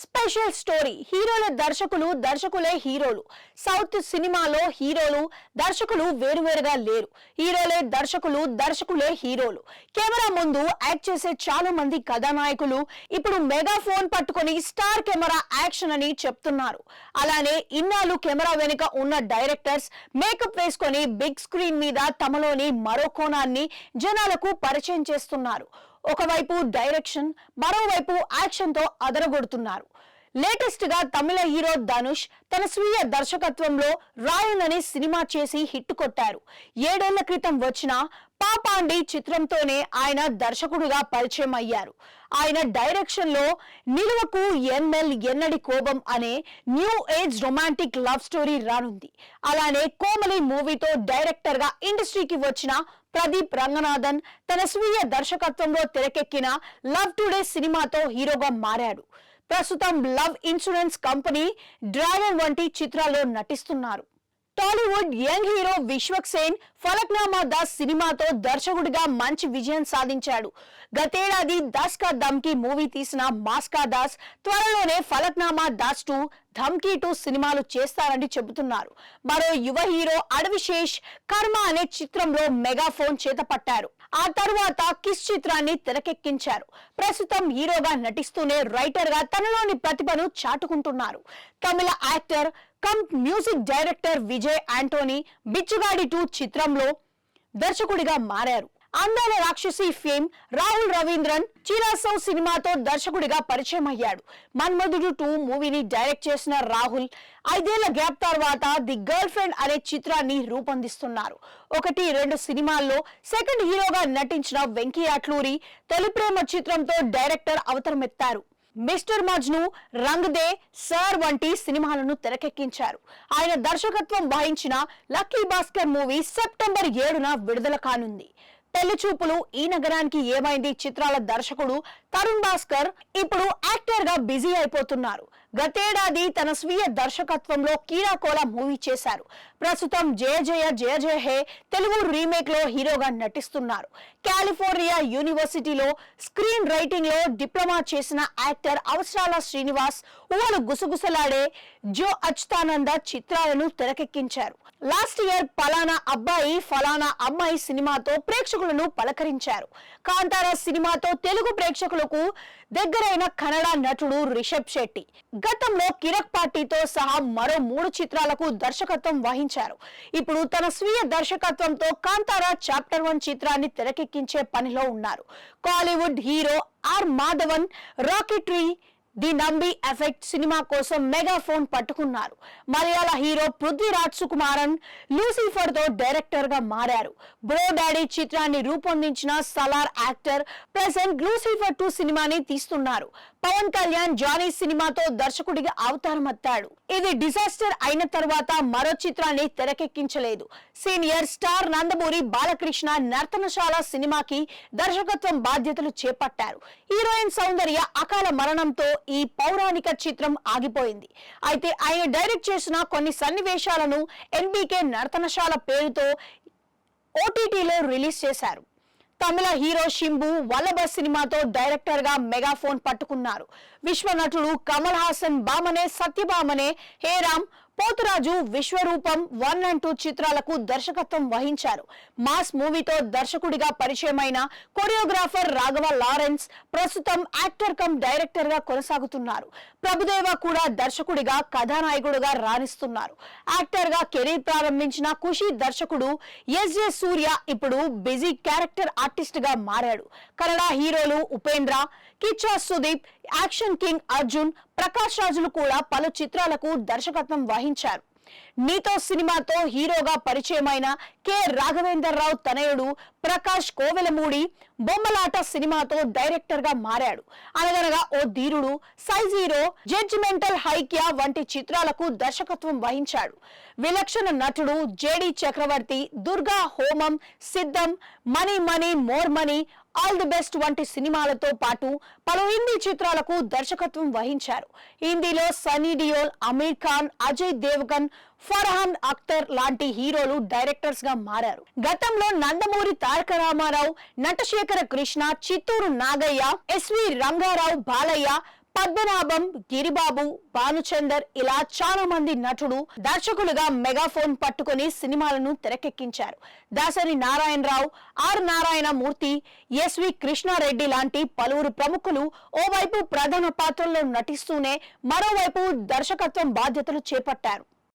Special story హీరోల దర్శకులే హీరోలు. South సినిమాలో హీరోలు దర్శకులు వేరువేరుగా లేరు. హీరోలే దర్శకులే హీరోలు. కెమెరా ముందు యాక్ట్ చేసే చాలా మంది కథానాయకులు ఇప్పుడు మెగా ఫోన్ పట్టుకొని స్టార్ కెమెరా యాక్షన్ అని చెప్తున్నారు. అలానే ఇన్నాళ్ళు కెమెరా వెనుక ఉన్న డైరెక్టర్స్ మేకప్ వేసుకొని బిగ్ స్క్రీన్ మీద తమలోని మరో కోణాన్ని జనాలకు పరిచయం చేస్తున్నారు. ఒకవైపు డైరెక్షన్, మరోవైపు యాక్షన్ తో అదరగొడుతున్నారు. లేటెస్ట్ గా తమిళ హీరో ధనుష్ తన స్వీయ దర్శకత్వంలో రాయన్ అనే సినిమా చేసి హిట్ కొట్టారు. 7 ఏళ్ల క్రితం వచ్చిన పాపాండి చిత్రంతోనే ఆయన దర్శకుడిగా పరిచయం అయ్యారు. ఆయన డైరెక్షన్ లో నిలువకు ఎన్నడి కోపం అనే new age romantic love story రానుంది. అలానే కోమలి మూవీతో డైరెక్టర్ గా ఇండస్ట్రీకి వచ్చిన ప్రదీప్ రంగనాథన్ తన స్వీయ దర్శకత్వంలో తెరకెక్కిన లవ్ టుడే సినిమాతో హీరోగా మారాడు. ప్రస్తుతం లవ్ ఇన్సూరెన్స్ కంపెనీ, డ్రాగన్ వంటి చిత్రాల్లో నటిస్తున్నారు. టాలీవుడ్ యంగ్ హీరో విశ్వక్ సేన్ ఫలక్నామా దాస్ సినిమాతో దర్శకుడిగా మంచి విజయం సాధించాడు. గతేడాది దాస్ కా ధమ్కీ మూవీ తీసిన మాస్కా దాస్ త్వరలోనే ఫలక్నామా దాస్ 2, ధమ్కీ 2 సినిమాలు చేస్తారని చెబుతున్నారు. మరో యువ హీరో అడవిశేష్ కర్మ అనే చిత్రంలో మెగాఫోన్ చేతపట్టారు. ఆ తర్వాత కిస్ చిత్రాన్ని తెరకెక్కించారు. ప్రస్తుతం హీరోగా నటిస్తూనే రైటర్ గా తనలోని ప్రతిభను చాటుకుంటున్నారు. Tamil actor cum music director Vijay Antony బిచ్చుగాడి 2 చిత్రంలో దర్శకుడిగా మారారు. అందాల రాక్షసి ఫేమ్ రాహుల్ రవీంద్రన్ చిరాసౌ సినిమాతో దర్శకుడిగా పరిచయం అయ్యాడు. మన్మధుడు 2 మూవీని డైరెక్ట్ చేసిన రాహుల్ 5 ఏళ్ల గ్యాప్ తర్వాత ది గర్ల్ ఫ్రెండ్ అనే చిత్రాన్ని రూపొందిస్తున్నారు. 1-2 సినిమాల్లో సెకండ్ హీరోగా నటించిన వెంకీ అట్లూరి తొలి ప్రేమ చిత్రంతో డైరెక్టర్ అవతరమెత్తారు. మిస్టర్ మజ్ను, రంగ్ దే, సర్ వంటి సినిమాలను తెరకెక్కించారు. ఆయన దర్శకత్వం వహించిన లక్కీ భాస్కర్ మూవీ సెప్టెంబర్ 7న విడుదల కానుంది. పెళ్లి చూపులు, ఈ నగరానికి ఏమైంది చిత్రాల దర్శకుడు తరుణ్ భాస్కర్ ఇప్పుడు యాక్టర్ గా బిజీ అయిపోతున్నారు. గతేడాది తన స్వీయ దర్శకత్వంలో కీరాకోల మూవీ చేశారు. ప్రస్తుతం జయ జయ జయ జయ హే తెలుగు రీమేక్ లో హీరోగా నటిస్తున్నారు. కాలిఫోర్నియా యూనివర్సిటీలో స్క్రీన్ రైటింగ్ లో డిప్లొమా చేసిన యాక్టర్ అవసరాల శ్రీనివాస్ ఊహలు గుసగుసలాడే జో అచ్యుతానంద చిత్రాలను తెరకెక్కించారు. లాస్ట్ ఇయర్ పలానా అబ్బాయి ఫలానా అమ్మాయి సినిమాతో ప్రేక్షకులను పలకరించారు. కాంతారా సినిమాతో తెలుగు ప్రేక్షకులకు దగ్గరైన కన్నడ నటుడు రిషబ్ శెట్టి గతంలో కిరక్ పార్టీతో సహా మరో 3 చిత్రాలకు దర్శకత్వం వహించారు. ఇప్పుడు తన స్వీయ దర్శకత్వంతో కాంతారా చాప్టర్ 1 చిత్రాన్ని తెరకెక్కించే పనిలో ఉన్నారు. Kollywood hero or Madhavan rocketry the Nambi effect cinema కోసం మెగాఫోన్ పట్టుకున్నారు. మలయాళ హీరో పృథ్వీరాజ్ సుకుమారన్ లూసిఫర్ తో డైరెక్టర్ గా మారారు. బ్రో డాడీ చిత్రాన్ని రూపొందించిన సలార్ యాక్టర్ ప్రెసెంట్ లూసిఫర్ 2 సినిమాని తీస్తున్నారు. పవన్ కళ్యాణ్ జానీ సినిమాతో దర్శకుడిగా అవతారమత్తాడు. ఇది డిజాస్టర్ అయిన తర్వాత మరో చిత్రాన్ని తెరకెక్కించలేదు. సీనియర్ స్టార్ నందమూరి బాలకృష్ణ నర్తనశాల సినిమాకి దర్శకత్వం బాధ్యతలు చేపట్టారు. హీరోయిన్ సౌందర్య అకాల మరణంతో ఈ పౌరాణిక చిత్రం ఆగిపోయింది. అయితే ఆయన డైరెక్ట్ చేసిన కొన్ని సన్నివేశాలను ఎన్బీకే నర్తనశాల పేరుతో ఓటీటీలో రిలీజ్ చేశారు. తమిళ హీరో శింబు వల్లభ సినిమాతో డైరెక్టర్ గా మెగాఫోన్ పట్టుకున్నారు. విశ్వ నటుడు కమల్ హాసన్ బామనే సత్యభామనే, హేరామ్, పోతురాజు, విశ్వరూపం 1 and 2 చిత్రాలకు దర్శకత్వం వహించారు. మాస్ మూవీతో దర్శకుడిగా పరిచయమైన కొరియోగ్రాఫర్ రాఘవ లారెన్స్ ప్రస్తుతం యాక్టర్ కమ్ డైరెక్టర్ గా కొనసాగుతున్నారు. ప్రభుదేవ కూడా దర్శకుడిగా కథానాయకుడుగా రాణిస్తున్నారు. యాక్టర్ గా కెరీర్ ప్రారంభించిన ఖుషి దర్శకుడు ఎస్జే సూర్య ఇప్పుడు బిజీ క్యారెక్టర్ ఆర్టిస్ట్ గా మారాడు. కన్నడ హీరోలు ఉపేంద్ర, కిచ్చా సుదీప్, యాక్షన్ కింగ్ అర్జున్, ప్రకాష్ రాజులు కూడా పలు చిత్రాలకు దర్శకత్వం వహించారు. నీతో సినిమాతో హీరోగా పరిచయమైన కె రాఘవేందర్ రావు తనయుడు ప్రకాష్ కోవెలమూడి బొమ్మలాట సినిమాతో డైరెక్టర్ గా మారాడు. అనగనగా ఓ ధీరుడు, సైజ్ హీరో, జడ్జిమెంటల్ హైక్య వంటి చిత్రాలకు దర్శకత్వం వహించాడు. విలక్షణ నటుడు జేడి చక్రవర్తి దుర్గా హోమం, సిద్ధం, money money more money, all the best వంటి సినిమాలతో పాటు పలు హిందీ చిత్రాలకు దర్శకత్వం వహించారు. హిందీలో సన్నీ డియోల్, అమీర్ ఖాన్, అజయ్ దేవగన్, ఫర్హాన్ అఖ్తర్ లాంటి హీరోలు డైరెక్టర్స్ గా మారారు. గతంలో నందమూరి తారక రామారావు, నటశేఖర కృష్ణ, చిత్తూరు నాగయ్య, ఎస్వి రంగారావు, బాలయ్య, పద్మనాభం, గిరిబాబు, భానుచందర్ ఇలా చాలా మంది నటులు దర్శకులుగా మెగాఫోన్ పట్టుకొని సినిమాలను తెరకెక్కించారు. దాసరి నారాయణరావు, ఆర్ నారాయణమూర్తి, ఎస్వి కృష్ణారెడ్డి లాంటి పలువురు ప్రముఖులు ఓవైపు ప్రధాన పాత్రల్లో నటిస్తూనే మరోవైపు దర్శకత్వం బాధ్యతలు చేపట్టారు.